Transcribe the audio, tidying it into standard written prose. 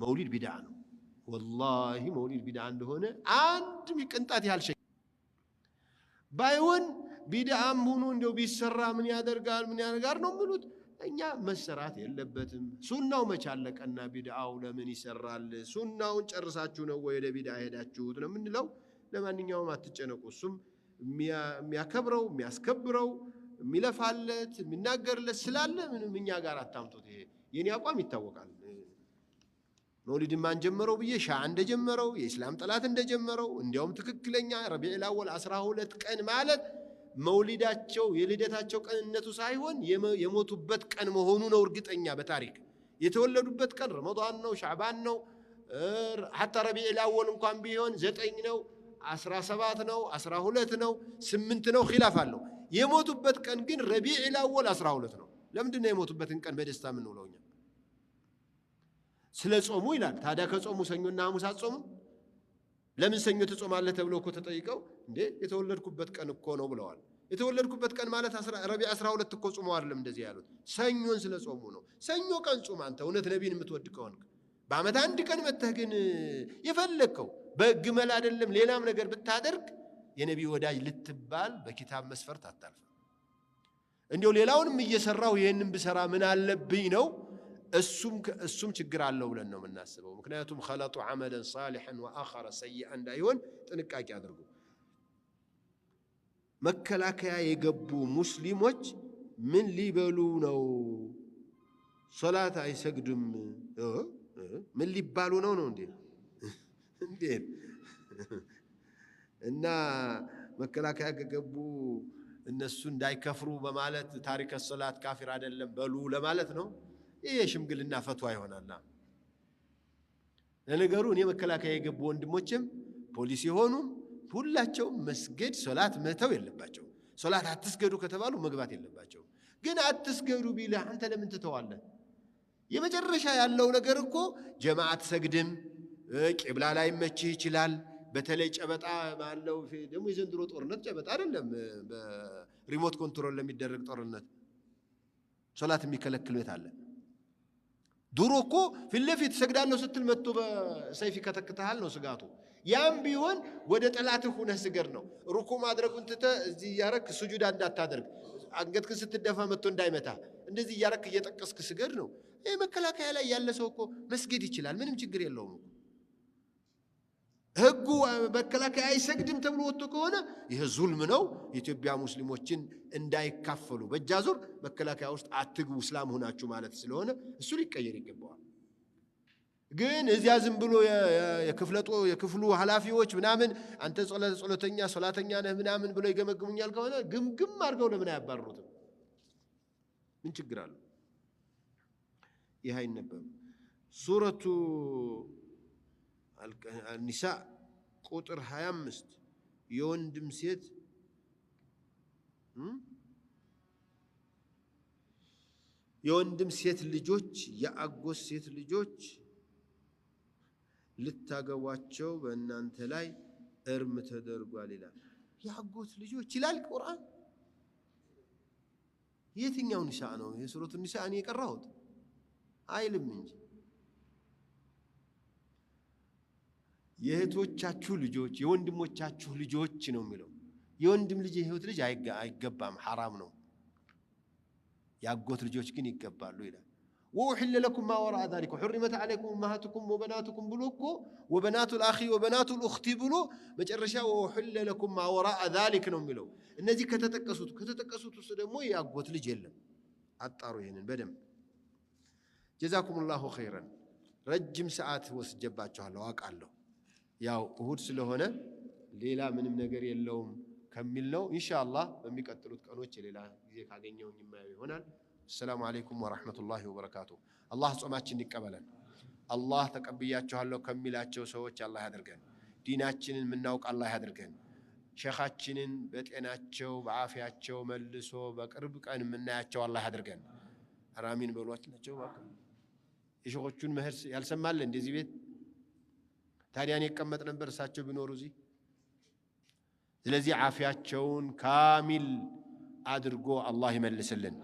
መውሊድ ቢድዓ ነው። ወላሂ መውሊድ ቢድዓ እንደሆነ አንድም ቅንጣት ያህል ሸክ ባይሆን ቢድዓም ሆኖ እንደው ቢሰራ ምን ያደርጋል ነው የሚሉት። እኛ መሰራት የለበትም። ሱናው መች አለቀና ቢድዓው ለምን ይሰራል? ሱናውን ጨርሳችሁ ነው ወይ ወደ ቢድዓ ሄዳችሁት ነው የምንለው። ለማንኛውም አትጨነቁ። እሱም የሚያከብረው የሚያስከብረው የሚለፋለት የሚናገርለት ስላለ ምንም እኛ ጋር አታምጡት። ይሄ የኔ አቋም ይታወቃል። መውሊድን ማን ጀመረው ብዬ ሻዓ እንደጀመረው የእስላም ጠላት እንደጀመረው እንዲያውም ትክክለኛ ረቢዑል አወል 12 ቀን ማለት መውሊዳቸው የልደታቸው ቀንነቱ ሳይሆን የሞቱበት ቀን መሆኑ ነው። እርግጠኛ በታሪክ የተወለዱበት ቀን ረመዳን ነው፣ ሻዕባን ነው። ሐታ ረቢዑል አወል እንኳን ቢሆን 9 ነው፣ 17 ነው፣ 12 ነው፣ 8 ነው፣ ኺላፍ አለው። የሞቱበት ቀን ግን ረቢዑል አወል 12 ነው። ለምንድን ነው የሞቱበትን ቀን በደስታ የምንውለው እኛ? ስለ ጾሙ ይላል። ታዲያ ከጾሙ ሰኞና ሐሙስ አትጾሙ? ለምን ሰኞ ትጾማለህ ተብለው እኮ ተጠይቀው እንዴ የተወለድኩበት ቀን እኮ ነው ብለዋል። የተወለድኩበት ቀን ማለት ረቢዕ 12 እኮ ጾመው አይደለም እንደዚህ ያሉት፣ ሰኞን ስለ ጾሙ ነው። ሰኞ ቀን ጾም አንተ እውነት ነቢይን የምትወድ ከሆንክ። በዓመት አንድ ቀን መተህ ግን የፈለግከው በግመል አይደለም ሌላም ነገር ብታደርግ የነቢይ ወዳጅ ልትባል በኪታብ መስፈርት አታልፍ። እንዲያው ሌላውንም እየሰራው ይሄንን ብሰራ ምን አለብኝ ነው እሱም ችግር አለው ብለን ነው የምናስበው። ምክንያቱም خلطوا عملا صالحا واخر سيئا እንዳይሆን ጥንቃቄ አድርጉ። መከላከያ የገቡ ሙስሊሞች ምን ሊበሉ ነው? ሶላት አይሰግዱም ምን ሊባሉ ነው እንዴ? እና መከላከያ ከገቡ እነሱ እንዳይከፍሩ በማለት ታሪክ ሶላት ካፊር አይደለም በሉ ለማለት ነው። ይሄ ሽምግልና ፈትዋ ይሆናል። ለነገሩ እኔ መከላከያ የገቡ ወንድሞችም ፖሊስ የሆኑ ሁላቸው መስገድ ሶላት መተው የለባቸው። ሶላት አትስገዱ ከተባሉ መግባት የለባቸው። ግን አትስገዱ ቢልህ አንተ ለምን ትተዋለህ? የመጨረሻ ያለው ነገር እኮ ጀማዓት ሰግድም ቂብላ ላይ መችህ ይችላል። በተለይ ጨበጣ ባለው ደግሞ የዘንድሮ ጦርነት ጨበጣ አይደለም፣ በሪሞት ኮንትሮል ለሚደረግ ጦርነት ሶላት የሚከለክል ቤት አለ። ድሮ እኮ ፊት ለፊት ሰግዳለሁ ስትል መጥቶ በሰይፍ ከተክተሃል ነው ስጋቱ። ያም ቢሆን ወደ ጠላትህ ሆነህ ስገድ ነው። ሩኩ ማድረጉን ትተህ እዚህ እያረክ ስጁዳ እንዳታደርግ፣ አንገትህን ስትደፋ መጥቶ እንዳይመታ እንደዚህ እያረክ እየጠቀስክ ስገድ ነው። ይሄ መከላከያ ላይ ያለ ሰው እኮ መስገድ ይችላል፣ ምንም ችግር የለውም። ህጉ መከላከያ አይሰግድም ተብሎ ወጥቶ ከሆነ ይሄ ዙልም ነው። የኢትዮጵያ ሙስሊሞችን እንዳይካፈሉ በእጃዙር መከላከያ ውስጥ አትግቡ እስላም ሆናችሁ ማለት ስለሆነ እሱ ሊቀየር ይገባዋል። ግን እዚያ ዝም ብሎ የክፍሉ ኃላፊዎች ምናምን አንተ ጸሎተኛ ሶላተኛ ነህ ምናምን ብሎ ይገመግሙኛል ከሆነ ግምግም አድርገው ለምን አያባርሩትም? ምን ችግር አለው? ይህ አይነበብም። ሱረቱ النساء ቁጥር 25 የወንድም ሴት ልጆች የአጎት ሴት ልጆች ልታገቧቸው በእናንተ ላይ እርም ተደርጓል ይላል። የአጎት ልጆች ይላል ቁርአን። የትኛው ኒሳ ነው? የሱረቱ ኒሳ እኔ የቀራሁት አይልም እንጂ የእህቶቻችሁ ልጆች የወንድሞቻችሁ ልጆች ነው የሚለው። የወንድም ልጅ የህይወት ልጅ አይገባም፣ ሐራም ነው። የአጎት ልጆች ግን ይገባሉ ይላል። ወኡሕለ ለኩም ማ ወራአ ዛሊከ ወሑሪመት ዐለይኩም ኡመሃቱኩም ወበናቱኩም ብሎ እኮ ወበናቱል አኺ ወበናቱል ኡኽቲ ብሎ መጨረሻ ወኡሕለ ለኩም ማ ወራአ ዛሊከ ነው የሚለው። እነዚህ ከተጠቀሱት ውስጥ ደግሞ የአጎት ልጅ የለም። አጣሩ ይሄንን በደንብ። ጀዛኩሙላሁ ኸይረን። ረጅም ሰዓት ወስጀባችኋለሁ አውቃለሁ። ያው እሁድ ስለሆነ ሌላ ምንም ነገር የለውም ከሚል ነው። ኢንሻአላህ በሚቀጥሉት ቀኖች ሌላ ጊዜ ካገኘውኝ የማየው ይሆናል። السلام عليكم ورحمة الله وبركاته. الله ጾማችን ይቀበለን። አላህ ተቀብያችኋለሁ ከሚላቸው ሰዎች አላህ ያድርገን። ዲናችንን የምናውቅ አላህ ያድርገን። ሸኻችንን በጤናቸው በአፊያቸው መልሶ በቅርብ ቀን የምናያቸው አላህ ያድርገን። አራሚን በሏቸው። የሸኾቹን መህር ያልሰማል እንደዚህ ቤት ታዲያ እኔ እቀመጥ ነበር እሳቸው ቢኖሩ እዚህ። ስለዚህ አፊያቸውን ካሚል አድርጎ አላህ ይመልስልን።